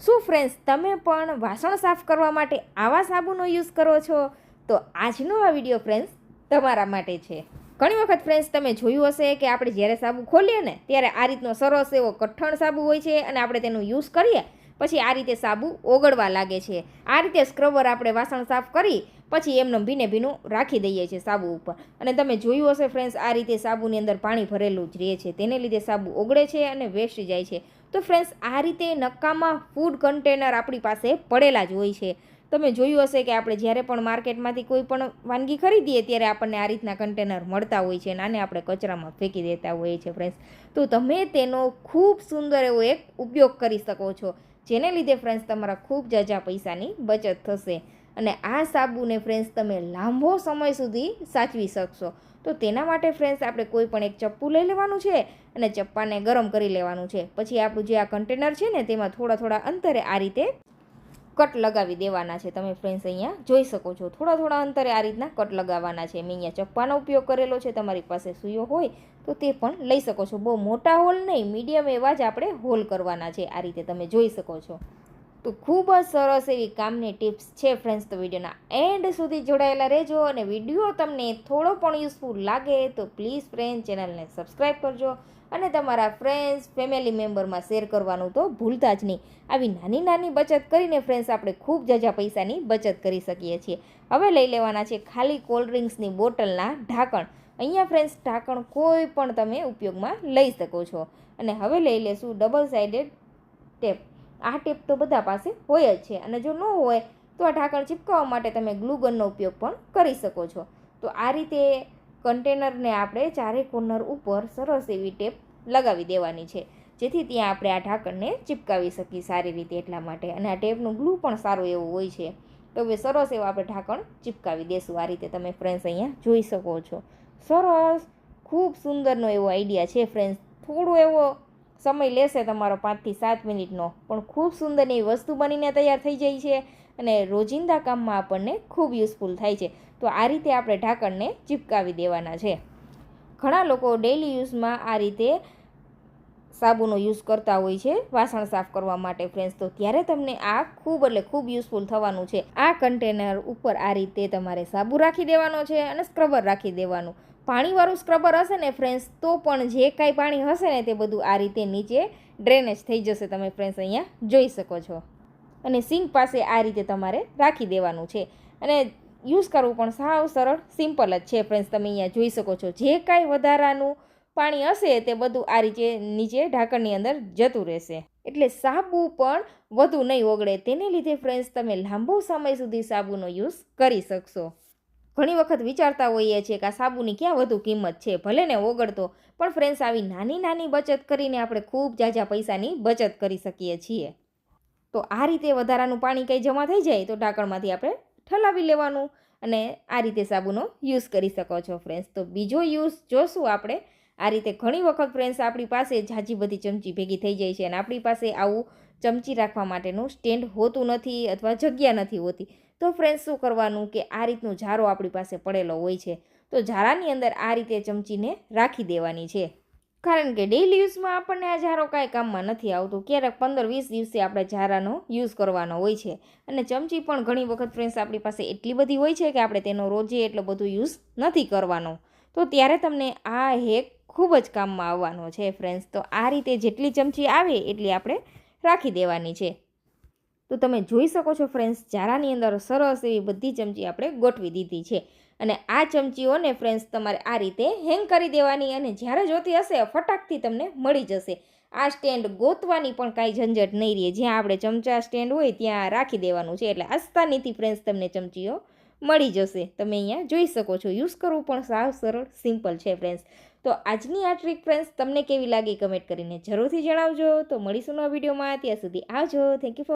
શું ફ્રેન્ડ્સ તમે પણ વાસણ સાફ કરવા માટે આવા સાબુનો યુઝ કરો છો? તો આજનો આ વિડીયો ફ્રેન્ડ્સ તમારા માટે છે. ઘણી વખત ફ્રેન્ડ્સ તમે જોયું હશે કે આપણે જ્યારે સાબુ ખોલીએ ને ત્યારે આ રીતનો સરસ એવો કઠણ સાબુ હોય છે અને આપણે તેનો યુઝ કરીએ પછી આ રીતે સાબુ ઓગળવા લાગે છે. આ રીતે સ્ક્રબર આપણે વાસણ સાફ કરી પછી એમને ભીનું રાખી દઈએ છીએ સાબુ ઉપર. અને તમે જોયું હશે ફ્રેન્ડ્સ આ રીતે સાબુની અંદર પાણી ભરેલું જ રહે છે, તેને લીધે સાબુ ઓગળે છે અને વેસ્ટ જાય છે. તો ફ્રેન્ડ્સ આ રીતે નકામા ફૂડ કન્ટેનર આપણી પાસે પડેલા જ હોય છે. તમે જોયું હશે કે આપણે જ્યારે પણ માર્કેટમાંથી કોઈ પણ વાનગી ખરીદીએ ત્યારે આપણને આ રીતના કન્ટેનર મળતા હોય છે અને આને આપણે કચરામાં ફેંકી દેતા હોઈએ છીએ ફ્રેન્ડ્સ. તો તમે તેનો ખૂબ સુંદર એવો એક ઉપયોગ કરી શકો છો, જેને લીધે ફ્રેન્ડ્સ તમારા ખૂબ ઝાઝા પૈસાની બચત થશે અને આ સાબુને ફ્રેન્ડ્સ તમે લાંબો સમય સુધી સાચવી શકશો. તો તેના માટે ફ્રેન્ડ્સ આપણે કોઈ પણ એક ચપ્પુ લઈ લેવાનું છે અને ચપ્પાને ગરમ કરી લેવાનું છે. પછી આપણું જે આ કન્ટેનર છે ને તેમાં થોડા અંતરે આ રીતે કટ લગાવી દેવાના છે. તમે ફ્રેન્ડ્સ અહીંયા જોઈ શકો છો, થોડા અંતરે આ રીતના કટ લગાવવાના છે. મેં અહીંયા ચપ્પાનો ઉપયોગ કરેલો છે, તમારી પાસે સૂયો હોય તો તે પણ લઈ શકો છો. બહુ મોટા હોલ નહીં, મીડિયમ એવા જ આપણે હોલ કરવાના છે. આ રીતે તમે જોઈ શકો છો. તો ખૂબ જ સરસ એવી કામની ટિપ્સ છે ફ્રેન્ડ્સ. તો વિડીયોના એન્ડ સુધી જોડાયેલા રહેજો અને વિડીયો તમને થોડો પણ યુઝફુલ લાગે તો પ્લીઝ ફ્રેન્ડ ચેનલને સબસ્ક્રાઈબ કરજો અને તમારા ફ્રેન્ડ્સ ફેમિલી મેમ્બરમાં શેર કરવાનું તો ભૂલતા જ નહીં. આવી નાની બચત કરીને ફ્રેન્ડ્સ આપણે ખૂબ ઝાઝા પૈસાની બચત કરી શકીએ છીએ. હવે લઈ લેવાના છે ખાલી કોલ્ડ ડ્રિંક્સની બોટલના ઢાંકણ. અહીંયા ફ્રેન્ડ્સ ઢાંકણ કોઈ પણ તમે ઉપયોગમાં લઈ શકો છો. અને હવે લઈ લેશું ડબલ સાઇડેડ ટેપ. આ ટેપ તો બધા પાસે હોય જ છે અને જો ન હોય તો આ ઢાંકણ ચીપકાવવા માટે તમે ગ્લુગનનો ઉપયોગ પણ કરી શકો છો. તો આ રીતે કન્ટેનરને આપણે ચારે કોર્નર ઉપર સરસ એવી ટેપ લગાવી દેવાની છે, જેથી ત્યાં આપણે આ ઢાંકણને ચીપકાવી શકીએ સારી રીતે એટલા માટે. અને આ ટેપનું ગ્લુ પણ સારું એવું હોય છે. તો હવે સરસ એવું આપણે ઢાંકણ ચીપકાવી દેશું. આ રીતે તમે ફ્રેન્ડ્સ અહીંયા જોઈ શકો છો. સરસ ખૂબ સુંદરનો એવો આઈડિયા છે ફ્રેન્ડ્સ. થોડો એવો સમય લેશે તમારો 5 થી 7 મિનિટનો, પણ ખૂબ સુંદરની વસ્તુ બનીને તૈયાર થઈ જાય છે અને રોજિંદા કામમાં આપણને ખૂબ યુઝફુલ થાય છે. તો આ રીતે આપણે ઢાંકણને ચીપકાવી દેવાના છે. ઘણા લોકો ડેઈલી યુઝમાં આ રીતે સાબુનો યુઝ કરતા હોય છે વાસણ સાફ કરવા માટે ફ્રેન્ડ્સ. તો ત્યારે તમને આ ખૂબ યુઝફુલ થવાનું છે. આ કન્ટેનર ઉપર આ રીતે તમારે સાબુ રાખી દેવાનો છે અને સ્ક્રબર રાખી દેવાનું. પાણીવાળું સ્ક્રબર હશે ને ફ્રેન્ડ્સ તો પણ જે કાંઈ પાણી હશે ને તે બધું આ રીતે નીચે ડ્રેનેજ થઈ જશે. તમે ફ્રેન્ડ્સ અહીંયા જોઈ શકો છો. અને સિંક પાસે આ રીતે તમારે રાખી દેવાનું છે અને યુઝ કરવું પણ સાવ સરળ સિમ્પલ જ છે ફ્રેન્ડ્સ. તમે અહીંયા જોઈ શકો છો જે કાંઈ વધારાનું પાણી હશે તે બધું આ રીતે નીચે ઢાંકણની અંદર જતું રહેશે, એટલે સાબુ પણ વધુ નહીં ઓગળે. તેને લીધે ફ્રેન્ડ્સ તમે લાંબો સમય સુધી સાબુનો યુઝ કરી શકશો. ઘણી વખત વિચારતા હોઈએ છીએ કે આ સાબુની ક્યાં વધુ કિંમત છે, ભલે ને ઓગળતો, પણ ફ્રેન્ડ્સ આવી નાની બચત કરીને આપણે ખૂબ ઝાઝા પૈસાની બચત કરી શકીએ છીએ. તો આ રીતે વધારાનું પાણી કંઈ જમા થઈ જાય તો ઢાંકણમાંથી આપણે ઠલાવી લેવાનું અને આ રીતે સાબુનો યુઝ કરી શકો છો ફ્રેન્ડ્સ. તો બીજો યુઝ જોશું આપણે. આ રીતે ઘણી વખત ફ્રેન્ડ્સ આપણી પાસે ઝાઝી બધી ચમચી ભેગી થઈ જાય છે અને આપણી પાસે આવું ચમચી રાખવા માટેનું સ્ટેન્ડ હોતું નથી અથવા જગ્યા નથી હોતી. તો ફ્રેન્ડ્સ શું કરવાનું કે આ રીતનું ઝારો આપણી પાસે પડેલો હોય છે, તો ઝારાની અંદર આ રીતે ચમચીને રાખી દેવાની છે. કારણ કે ડેઈલી યુઝમાં આપણને આ ઝારો કાંઈ કામમાં નથી આવતું. ક્યારેક 15-20 દિવસે આપણે ઝારાનો યુઝ કરવાનો હોય છે અને ચમચી પણ ઘણી વખત ફ્રેન્ડ્સ આપણી પાસે એટલી બધી હોય છે કે આપણે તેનો રોજે એટલો બધો યુઝ નથી કરવાનો. તો ત્યારે તમને આ હેક ખૂબ જ કામમાં આવવાનો છે ફ્રેન્ડ્સ. તો આ રીતે જેટલી ચમચી આવે એટલી આપણે રાખી દેવાની છે. તો તમે જોઈ શકો છો ફ્રેન્ડ્સ ઝારાની અંદર સરસ એવી બધી ચમચી આપણે ગોઠવી દીધી છે અને આ ચમચીઓને ફ્રેન્ડ્સ તમારે આ રીતે હેંગ કરી દેવાની અને જ્યારે જોતી હશે ફટાકથી તમને મળી જશે. આ સ્ટેન્ડ ગોતવાની પણ કાંઈ ઝંઝટ નહીં રહે. જ્યાં આપણે ચમચા સ્ટેન્ડ હોય ત્યાં રાખી દેવાનું છે એટલે આસાનીથી ફ્રેન્ડ્સ તમને ચમચીઓ મળી જશે. તમે અહીંયા જોઈ શકો છો. યુઝ કરવું પણ સાવ સરળ સિમ્પલ છે ફ્રેન્ડ્સ. તો આજની આ ટ્રીક ફ્રેન્ડ્સ તમને કેવી લાગી કમેન્ટ કરીને જરૂરથી જણાવજો. તો મળીશું નવા વિડીયોમાં, ત્યાં સુધી આવજો. Thank you for